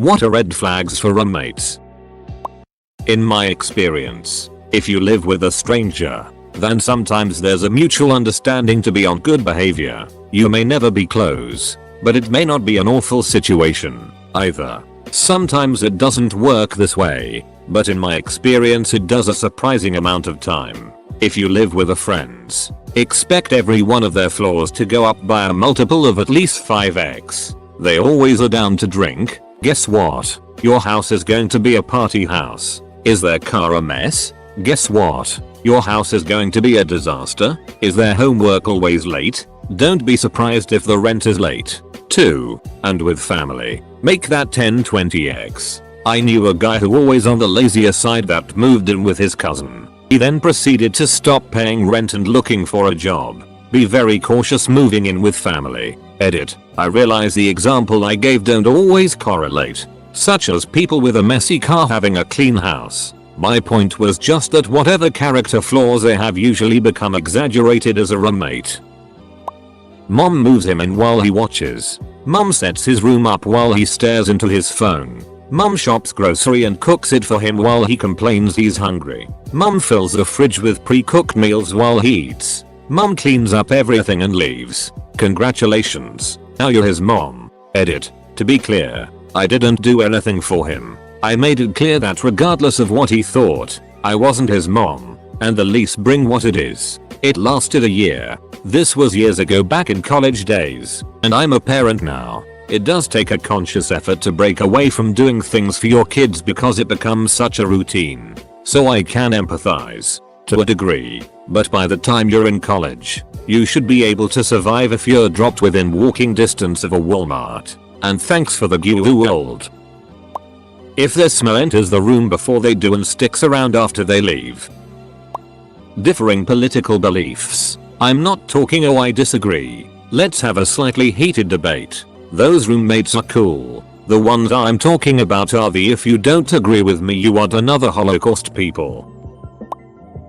What are red flags for roommates? In my experience, if you live with a stranger, then sometimes there's a mutual understanding to be on good behavior. You may never be close, but it may not be an awful situation either. Sometimes it doesn't work this way, but in my experience it does a surprising amount of time. If you live with a friends, expect every one of their flaws to go up by a multiple of at least 5x. They always are down to drink. Guess what? Your house is going to be a party house. Is their car a mess? Guess what? Your house is going to be a disaster. Is their homework always late? Don't be surprised if the rent is late, too. And with family, make that 10-20x. I knew a guy who always on the lazier side that moved in with his cousin. He then proceeded to stop paying rent and looking for a job. Be very cautious moving in with family. Edit. I realize the example I gave don't always correlate, such as people with a messy car having a clean house. My point was just that whatever character flaws they have usually become exaggerated as a roommate. Mom moves him in while he watches. Mom sets his room up while he stares into his phone. Mom shops grocery and cooks it for him while he complains he's hungry. Mom fills the fridge with pre-cooked meals while he eats. Mom cleans up everything and leaves. Congratulations, now you're his mom. Edit. To be clear, I didn't do anything for him. I made it clear that regardless of what he thought, I wasn't his mom, and the lease bring what it is. It lasted a year. This was years ago back in college days, and I'm a parent now. It does take a conscious effort to break away from doing things for your kids because it becomes such a routine. So I can empathize, to a degree, but by the time you're in college, you should be able to survive if you're dropped within walking distance of a Walmart. And thanks for the old. If their smell enters the room before they do and sticks around after they leave. Differing political beliefs. I'm not talking I disagree. Let's have a slightly heated debate. Those roommates are cool. The ones I'm talking about are the if you don't agree with me you are another Holocaust people.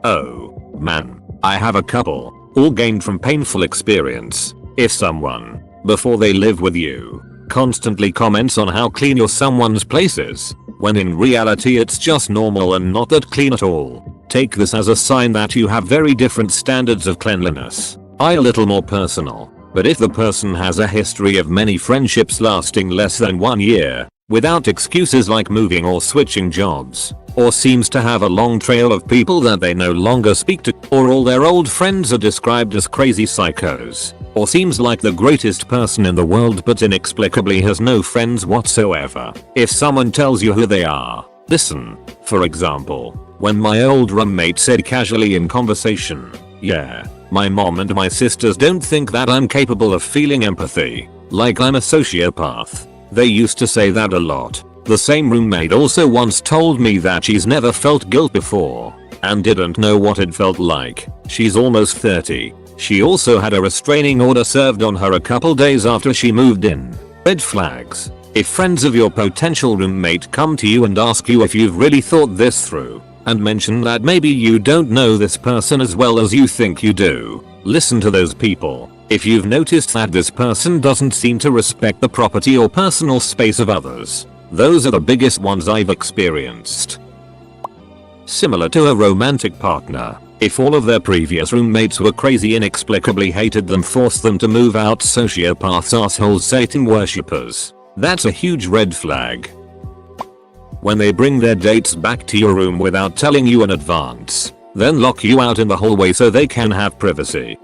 Oh man, I have a couple, all gained from painful experience. If someone, before they live with you, constantly comments on how clean your someone's place is, when in reality it's just normal and not that clean at all, take this as a sign that you have very different standards of cleanliness. A little more personal, but if the person has a history of many friendships lasting less than 1 year, without excuses like moving or switching jobs, or seems to have a long trail of people that they no longer speak to, or all their old friends are described as crazy psychos, or seems like the greatest person in the world but inexplicably has no friends whatsoever. If someone tells you who they are, listen. For example, when my old roommate said casually in conversation, "Yeah, my mom and my sisters don't think that I'm capable of feeling empathy, like I'm a sociopath." They used to say that a lot. The same roommate also once told me that she's never felt guilt before, and didn't know what it felt like. She's almost 30. She also had a restraining order served on her a couple days after she moved in. Red flags. If friends of your potential roommate come to you and ask you if you've really thought this through, and mention that maybe you don't know this person as well as you think you do, listen to those people. If you've noticed that this person doesn't seem to respect the property or personal space of others, those are the biggest ones I've experienced. Similar to a romantic partner, if all of their previous roommates were crazy, inexplicably hated them, forced them to move out, sociopaths, assholes, Satan worshippers, that's a huge red flag. When they bring their dates back to your room without telling you in advance, then lock you out in the hallway so they can have privacy.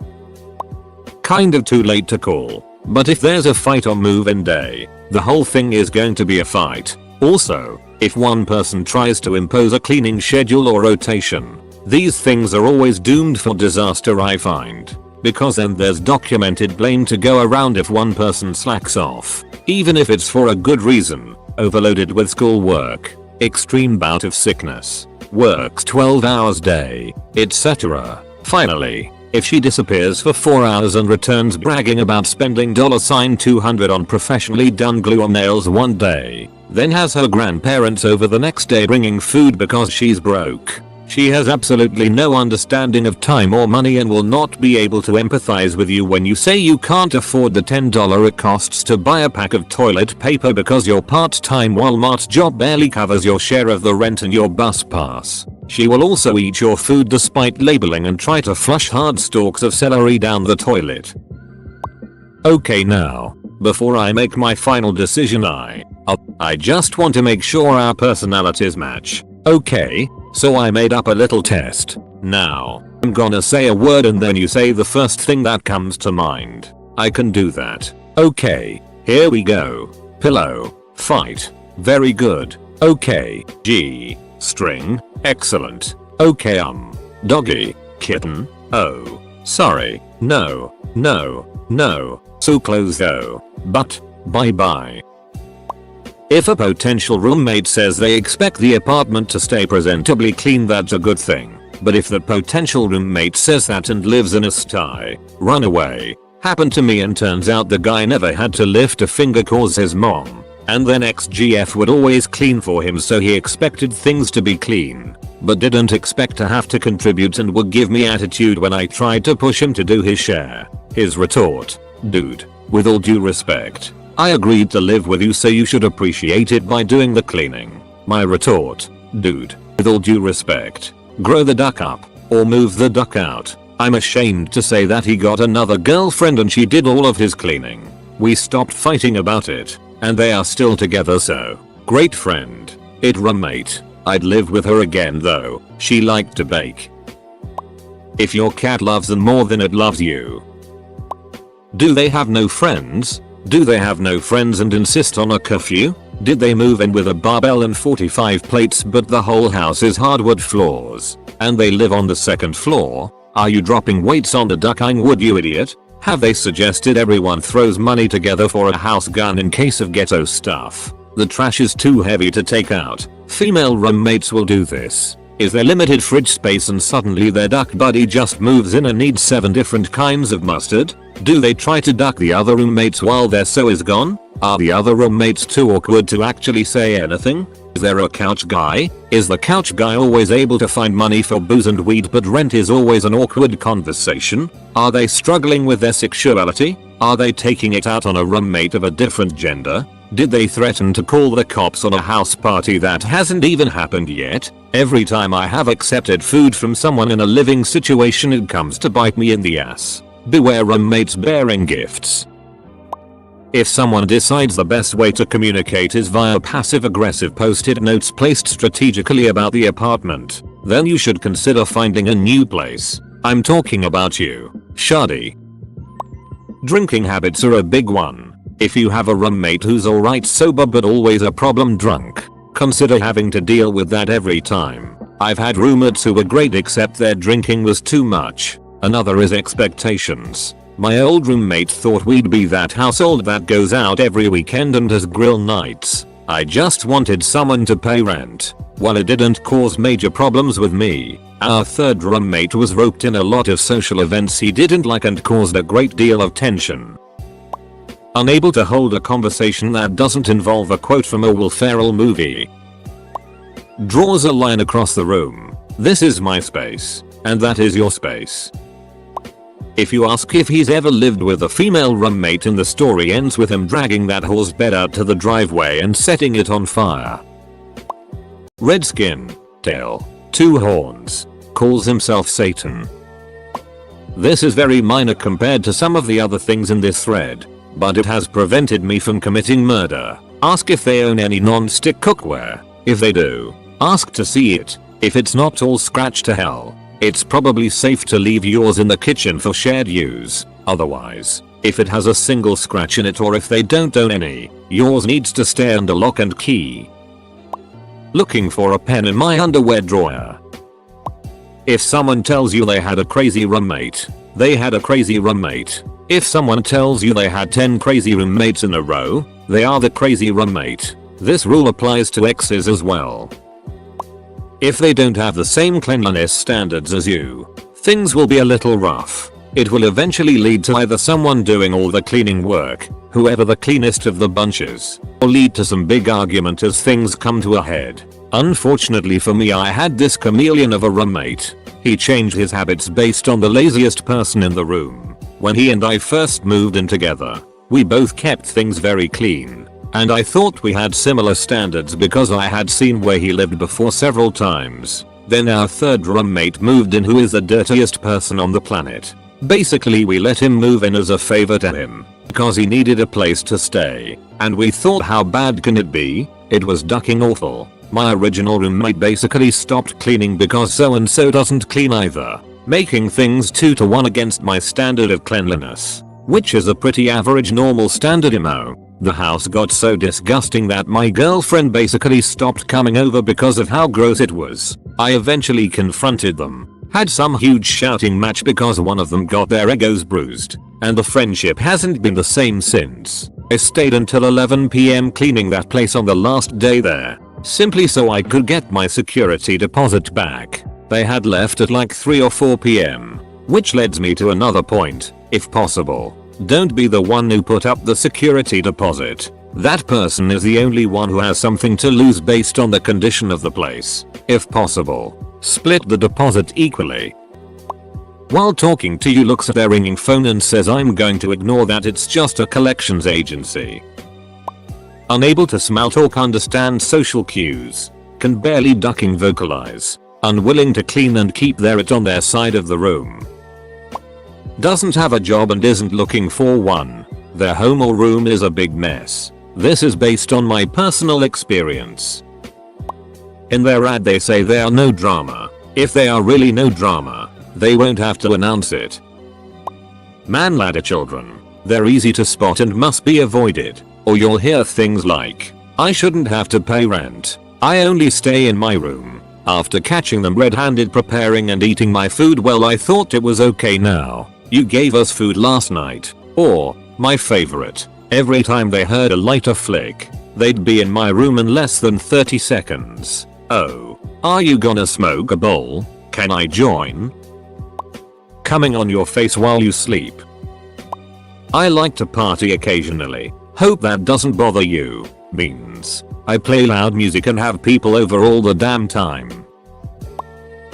Kind of too late to call, but if there's a fight on move-in day, the whole thing is going to be a fight. Also, if one person tries to impose a cleaning schedule or rotation, these things are always doomed for disaster, I find, because then there's documented blame to go around if one person slacks off, even if it's for a good reason, overloaded with schoolwork, extreme bout of sickness, works 12 hours day, etc. Finally, if she disappears for 4 hours and returns bragging about spending $200 on professionally done glue on nails one day, then has her grandparents over the next day bringing food because she's broke, She has absolutely no understanding of time or money and will not be able to empathize with you when you say you can't afford the $10 it costs to buy a pack of toilet paper because your part-time Walmart job barely covers your share of the rent and your bus pass. She will also eat your food despite labeling and try to flush hard stalks of celery down the toilet. Okay, now, before I make my final decision I just want to make sure our personalities match. Okay, so I made up a little test. Now, I'm gonna say a word and then you say the first thing that comes to mind. I can do that. Okay, here we go. Pillow. Fight. Very good. Okay. G. String. Excellent. Okay. Doggy. Kitten. Oh. Sorry. No. So close though. But. Bye bye. If a potential roommate says they expect the apartment to stay presentably clean, that's a good thing. But if the potential roommate says that and lives in a sty, run away. Happened to me and turns out the guy never had to lift a finger cause his mom and then ex-GF would always clean for him, so he expected things to be clean, but didn't expect to have to contribute and would give me attitude when I tried to push him to do his share. His retort: dude, with all due respect, I agreed to live with you, so you should appreciate it by doing the cleaning. My retort: dude, with all due respect, grow the duck up or move the duck out. I'm ashamed to say that he got another girlfriend and she did all of his cleaning. We stopped fighting about it and they are still together, so great friend. It roommate. I'd live with her again though. She liked to bake. If your cat loves them more than it loves you. Do they have no friends? Do they have no friends and insist on a curfew? Did they move in with a barbell and 45 plates but the whole house is hardwood floors and they live on the second floor? Are you dropping weights on the ducking wood, you idiot? Have they suggested everyone throws money together for a house gun in case of ghetto stuff? The trash is too heavy to take out. Female roommates will do this. Is there limited fridge space and suddenly their duck buddy just moves in and needs 7 different kinds of mustard? Do they try to duck the other roommates while their sew is gone? Are the other roommates too awkward to actually say anything? Is there a couch guy? Is the couch guy always able to find money for booze and weed but rent is always an awkward conversation? Are they struggling with their sexuality? Are they taking it out on a roommate of a different gender? Did they threaten to call the cops on a house party that hasn't even happened yet? Every time I have accepted food from someone in a living situation, it comes to bite me in the ass. Beware roommates bearing gifts. If someone decides the best way to communicate is via passive-aggressive post-it notes placed strategically about the apartment, then you should consider finding a new place. I'm talking about you, Shadi. Drinking habits are a big one. If you have a roommate who's alright sober but always a problem drunk, consider having to deal with that every time. I've had roommates who were great except their drinking was too much. Another is expectations. My old roommate thought we'd be that household that goes out every weekend and has grill nights. I just wanted someone to pay rent. While it didn't cause major problems with me, our third roommate was roped in a lot of social events he didn't like and caused a great deal of tension. Unable to hold a conversation that doesn't involve a quote from a Will Ferrell movie. Draws a line across the room. This is my space, and that is your space. If you ask if he's ever lived with a female roommate and the story ends with him dragging that horse bed out to the driveway and setting it on fire. Red skin, tail, 2 horns, calls himself Satan. This is very minor compared to some of the other things in this thread, but it has prevented me from committing murder. Ask if they own any non-stick cookware. If they do, ask to see it. If it's not all scratched to hell, it's probably safe to leave yours in the kitchen for shared use. Otherwise, if it has a single scratch in it or if they don't own any, yours needs to stay under lock and key. Looking for a pen in my underwear drawer. If someone tells you they had a crazy roommate, they had a crazy roommate. If someone tells you they had 10 crazy roommates in a row, they are the crazy roommate. This rule applies to exes as well. If they don't have the same cleanliness standards as you, things will be a little rough. It will eventually lead to either someone doing all the cleaning work, whoever the cleanest of the bunch is, or lead to some big argument as things come to a head. Unfortunately for me, I had this chameleon of a roommate. He changed his habits based on the laziest person in the room. When he and I first moved in together, we both kept things very clean, and I thought we had similar standards because I had seen where he lived before several times. Then our third roommate moved in, who is the dirtiest person on the planet. Basically, we let him move in as a favor to him, because he needed a place to stay, and we thought, how bad can it be? It was ducking awful. My original roommate basically stopped cleaning because so and so doesn't clean either, making things 2-to-1 against my standard of cleanliness, which is a pretty average normal standard. The house got so disgusting that my girlfriend basically stopped coming over because of how gross it was. I eventually confronted them, had some huge shouting match because one of them got their egos bruised, and the friendship hasn't been the same since. I stayed until 11 PM cleaning that place on the last day there, simply so I could get my security deposit back. They had left at like 3 or 4 PM, which leads me to another point. If possible, don't be the one who put up the security deposit. That person is the only one who has something to lose based on the condition of the place. If possible, split the deposit equally. While talking to you, looks at their ringing phone and says, I'm going to ignore that, it's just a collections agency. Unable to smell, talk, understand social cues, can barely ducking vocalize, unwilling to clean and keep their it on their side of the room. Doesn't have a job and isn't looking for one. Their home or room is a big mess. This is based on my personal experience. In their ad they say they are no drama. If they are really no drama, they won't have to announce it. Man ladder children. They're easy to spot and must be avoided, or you'll hear things like, I shouldn't have to pay rent. I only stay in my room. After catching them red-handed preparing and eating my food, well, I thought it was okay now. You gave us food last night. Or, my favorite, every time they heard a lighter flick, they'd be in my room in less than 30 seconds. Oh, are you gonna smoke a bowl? Can I join? Coming on your face while you sleep. I like to party occasionally. Hope that doesn't bother you. Means I play loud music and have people over all the damn time.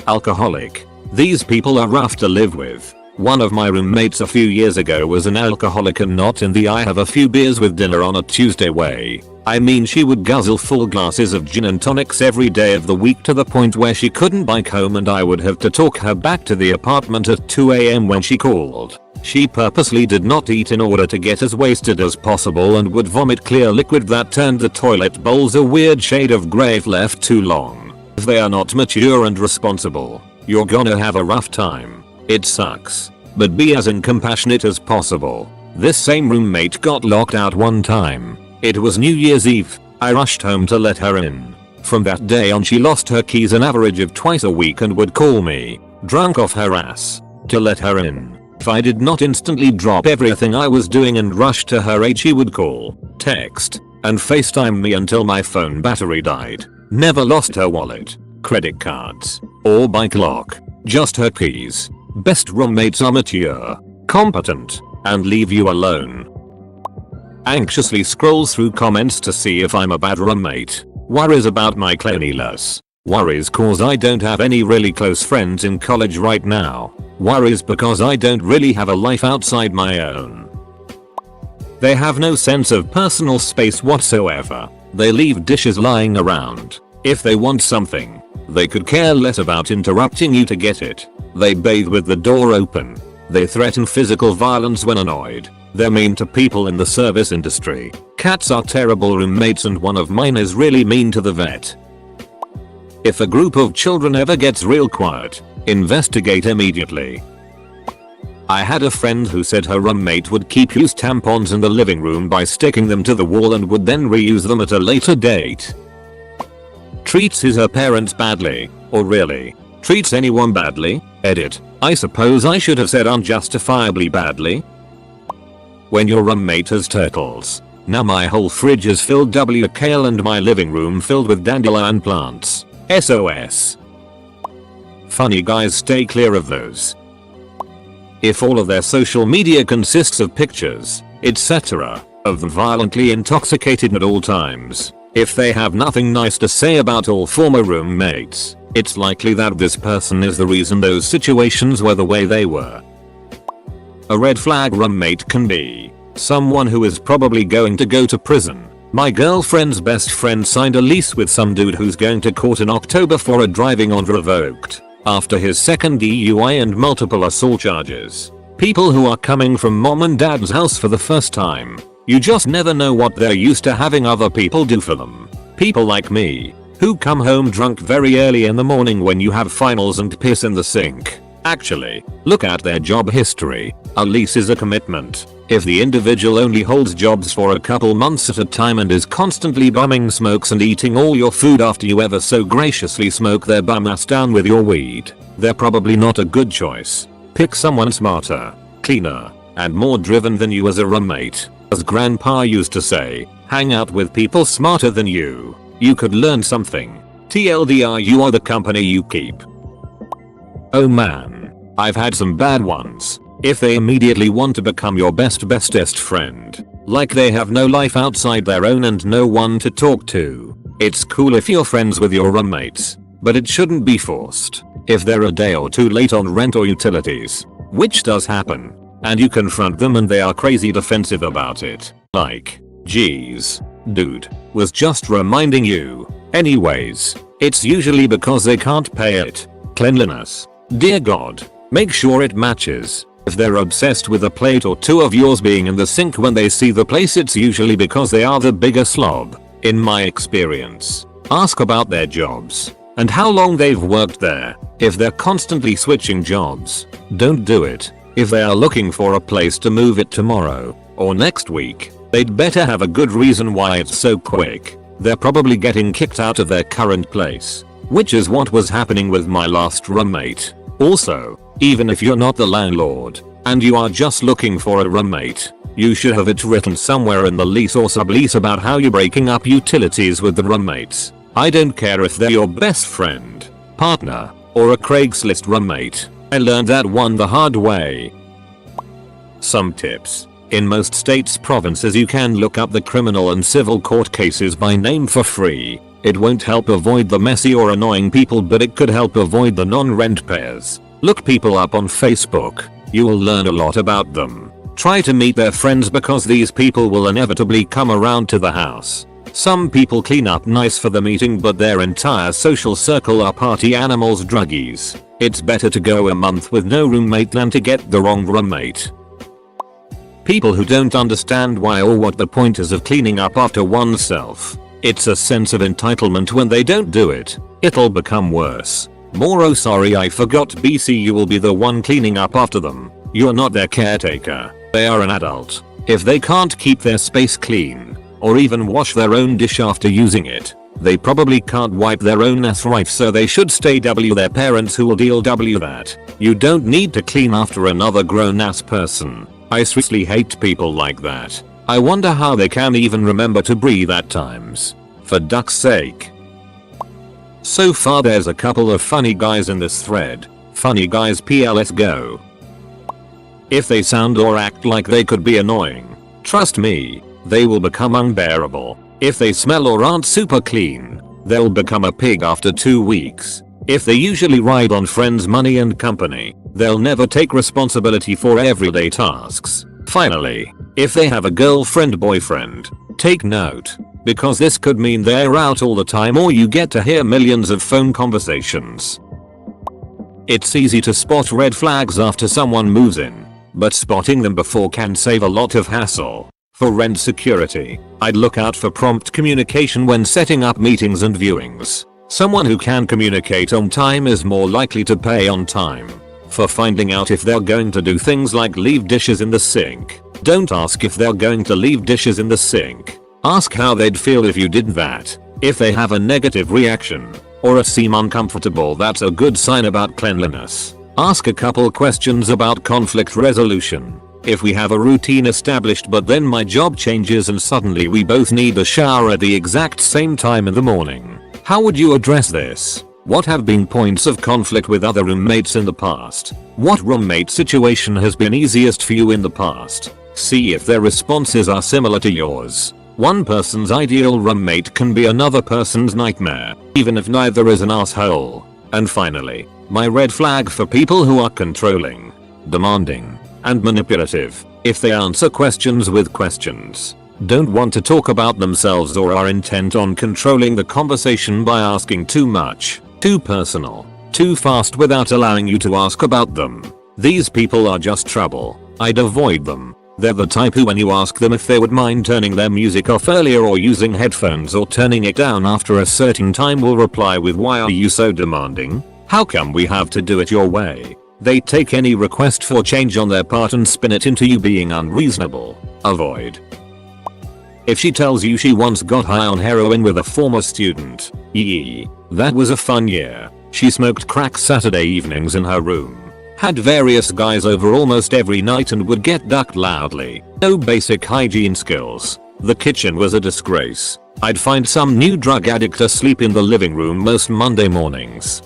Alcoholic. These people are rough to live with. One of my roommates a few years ago was an alcoholic, and not in the I have a few beers with dinner on a Tuesday way. I mean, she would guzzle full glasses of gin and tonics every day of the week, to the point where she couldn't bike home and I would have to talk her back to the apartment at 2 AM when she called. She purposely did not eat in order to get as wasted as possible and would vomit clear liquid that turned the toilet bowls a weird shade of grey if left too long. If they are not mature and responsible, you're gonna have a rough time. It sucks, but be as compassionate as possible. This same roommate got locked out one time. It was New Year's Eve. I rushed home to let her in. From that day on, she lost her keys an average of twice a week and would call me, drunk off her ass, to let her in. If I did not instantly drop everything I was doing and rush to her aid, she would call, text, and FaceTime me until my phone battery died. Never lost her wallet, credit cards, or bike lock, just her keys. Best roommates are mature, competent, and leave you alone. Anxiously scrolls through comments to see if I'm a bad roommate. Worries about my cleanliness. Worries cause I don't have any really close friends in college right now. Worries because I don't really have a life outside my own. They have no sense of personal space whatsoever. They leave dishes lying around. If they want something, they could care less about interrupting you to get it. They bathe with the door open. They threaten physical violence when annoyed. They're mean to people in the service industry. Cats are terrible roommates, and one of mine is really mean to the vet. If a group of children ever gets real quiet, investigate immediately. I had a friend who said her roommate would keep used tampons in the living room by sticking them to the wall and would then reuse them at a later date. Treats her parents badly, or really treats anyone badly. Edit. I suppose I should have said unjustifiably badly. When your roommate has turtles. Now my whole fridge is filled with kale and my living room filled with dandelion plants. SOS. Funny guys, stay clear of those. If all of their social media consists of pictures, etc., of them violently intoxicated at all times, if they have nothing nice to say about all former roommates, it's likely that this person is the reason those situations were the way they were. A red flag roommate can be someone who is probably going to go to prison. My girlfriend's best friend signed a lease with some dude who's going to court in October for a driving on revoked after his second DUI and multiple assault charges. People who are coming from mom and dad's house for the first time. You just never know what they're used to having other people do for them. People like me, who come home drunk very early in the morning when you have finals and piss in the sink. Actually, look at their job history. A lease is a commitment. If the individual only holds jobs for a couple months at a time and is constantly bumming smokes and eating all your food after you ever so graciously smoke their bum ass down with your weed, they're probably not a good choice. Pick someone smarter, cleaner, and more driven than you as a roommate. As grandpa used to say, hang out with people smarter than you. You could learn something. TLDR, you are the company you keep. Oh man, I've had some bad ones. If they immediately want to become your bestest friend, like they have no life outside their own and no one to talk to. It's cool if you're friends with your roommates, but it shouldn't be forced. If they're a day or two late on rent or utilities, which does happen, and you confront them and they are crazy defensive about it, like, geez, dude, was just reminding you. Anyways, it's usually because they can't pay it. Cleanliness. Dear God, make sure it matches. If they're obsessed with a plate or two of yours being in the sink when they see the place, it's usually because they are the bigger slob. In my experience, ask about their jobs and how long they've worked there. If they're constantly switching jobs, don't do it. If they are looking for a place to move it tomorrow or next week, they'd better have a good reason why it's so quick. They're probably getting kicked out of their current place, which is what was happening with my last roommate. Also, even if you're not the landlord and you are just looking for a roommate, you should have it written somewhere in the lease or sublease about how you're breaking up utilities with the roommates. I don't care if they're your best friend, partner, or a Craigslist roommate. I learned that one the hard way. Some tips. In most states' provinces you can look up the criminal and civil court cases by name for free. It won't help avoid the messy or annoying people, but it could help avoid the non-rent payers. Look people up on Facebook. You will learn a lot about them. Try to meet their friends because these people will inevitably come around to the house. Some people clean up nice for the meeting, but their entire social circle are party animals, druggies. It's better to go a month with no roommate than to get the wrong roommate. People who don't understand why or what the point is of cleaning up after oneself. It's a sense of entitlement when they don't do it. It'll become worse. More oh sorry I forgot BC, you will be the one cleaning up after them. You're not their caretaker. They are an adult. If they can't keep their space clean, or even wash their own dish after using it, they probably can't wipe their own ass right, so they should stay W their parents who will deal W that. You don't need to clean after another grown ass person. I seriously hate people like that. I wonder how they can even remember to breathe at times. For duck's sake. So far there's a couple of funny guys in this thread. Funny guys PLS go. If they sound or act like they could be annoying, trust me, they will become unbearable. If they smell or aren't super clean, they'll become a pig after 2 weeks. If they usually ride on friends' money and company, they'll never take responsibility for everyday tasks. Finally, if they have a girlfriend boyfriend, take note, because this could mean they're out all the time or you get to hear millions of phone conversations. It's easy to spot red flags after someone moves in, but spotting them before can save a lot of hassle. For rent security, I'd look out for prompt communication when setting up meetings and viewings. Someone who can communicate on time is more likely to pay on time. For finding out if they're going to do things like leave dishes in the sink, don't ask if they're going to leave dishes in the sink. Ask how they'd feel if you did that. If they have a negative reaction, or seem uncomfortable, that's a good sign about cleanliness. Ask a couple questions about conflict resolution. If we have a routine established but then my job changes and suddenly we both need a shower at the exact same time in the morning, how would you address this? What have been points of conflict with other roommates in the past? What roommate situation has been easiest for you in the past? See if their responses are similar to yours. One person's ideal roommate can be another person's nightmare, even if neither is an asshole. And finally, my red flag for people who are controlling, demanding, and manipulative. If they answer questions with questions, don't want to talk about themselves, or are intent on controlling the conversation by asking too much, too personal, too fast without allowing you to ask about them. These people are just trouble. I'd avoid them. They're the type who, when you ask them if they would mind turning their music off earlier or using headphones or turning it down after a certain time, will reply with, "Why are you so demanding? How come we have to do it your way?" They take any request for change on their part and spin it into you being unreasonable. Avoid. If she tells you she once got high on heroin with a former student, yee, that was a fun year. She smoked crack Saturday evenings in her room, had various guys over almost every night, and would get ducked loudly. No basic hygiene skills. The kitchen was a disgrace. I'd find some new drug addict asleep in the living room most Monday mornings.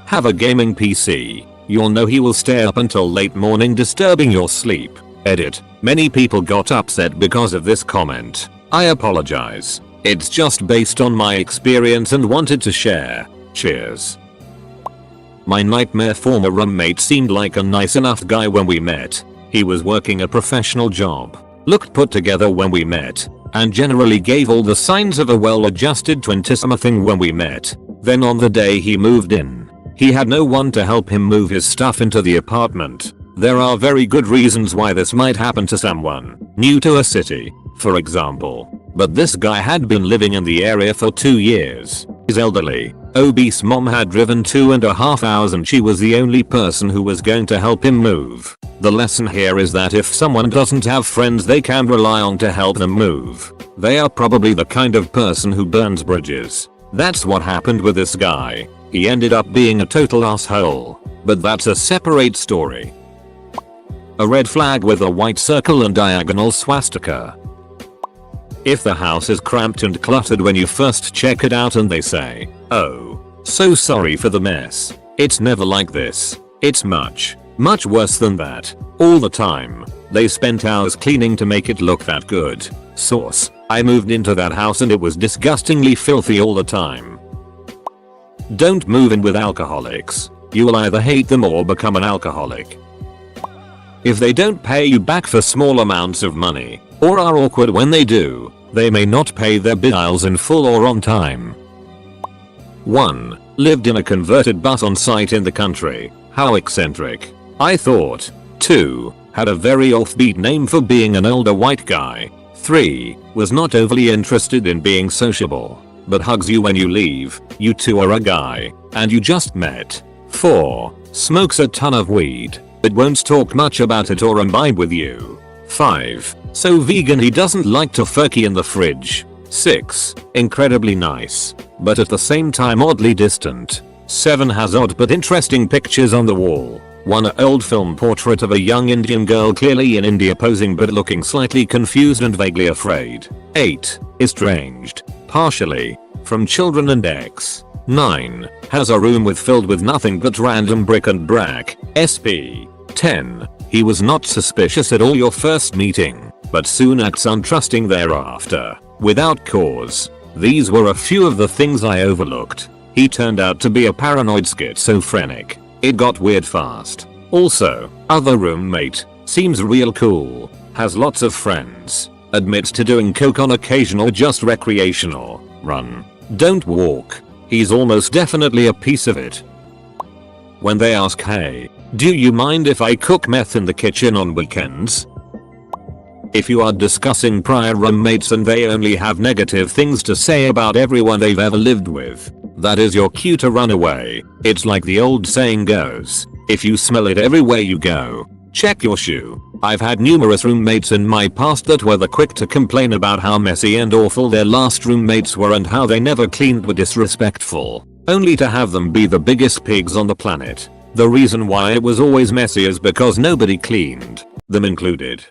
Have a gaming PC. You'll know he will stay up until late morning disturbing your sleep. Edit. Many people got upset because of this comment. I apologize. It's just based on my experience and wanted to share. Cheers. My nightmare former roommate seemed like a nice enough guy when we met. He was working a professional job, looked put together when we met, and generally gave all the signs of a well-adjusted 20-something when we met. Then on the day he moved in, he had no one to help him move his stuff into the apartment. There are very good reasons why this might happen to someone new to a city, for example. But this guy had been living in the area for 2 years. His elderly, obese mom had driven 2.5 hours, and she was the only person who was going to help him move. The lesson here is that if someone doesn't have friends they can rely on to help them move, they are probably the kind of person who burns bridges. That's what happened with this guy. He ended up being a total asshole. But that's a separate story. A red flag with a white circle and diagonal swastika. If the house is cramped and cluttered when you first check it out and they say, "Oh, so sorry for the mess. It's never like this. It's much worse than that. All the time. They spent hours cleaning to make it look that good." Source: I moved into that house and it was disgustingly filthy all the time. Don't move in with alcoholics. You will either hate them or become an alcoholic. If they don't pay you back for small amounts of money, or are awkward when they do, they may not pay their bills in full or on time. 1. Lived in a converted bus on site in the country. How eccentric. I thought. 2. Had a very offbeat name for being an older white guy. 3. Was not overly interested in being sociable, but hugs you when you leave. You two are a guy, and you just met. 4. Smokes a ton of weed, but won't talk much about it or imbibe with you. 5. So vegan he doesn't like tofurkey in the fridge. 6. Incredibly nice, but at the same time oddly distant. 7. Has odd but interesting pictures on the wall. 1. Old film portrait of a young Indian girl clearly in India posing but looking slightly confused and vaguely afraid. 8. Estranged, partially, from children and ex. 9. Has a room filled with nothing but random brick and brack. SP. 10. He was not suspicious at all your first meeting, but soon acts untrusting thereafter, without cause. These were a few of the things I overlooked. He turned out to be a paranoid schizophrenic. It got weird fast. Also, other roommate, seems real cool, has lots of friends, admits to doing coke on occasion or just recreational. Run. Don't walk. He's almost definitely a piece of it. When they ask, "Hey, do you mind if I cook meth in the kitchen on weekends?" If you are discussing prior roommates and they only have negative things to say about everyone they've ever lived with, that is your cue to run away. It's like the old saying goes, if you smell it everywhere you go, check your shoe. I've had numerous roommates in my past that were the quick to complain about how messy and awful their last roommates were and how they never cleaned, were disrespectful, only to have them be the biggest pigs on the planet. The reason why it was always messy is because nobody cleaned, them included.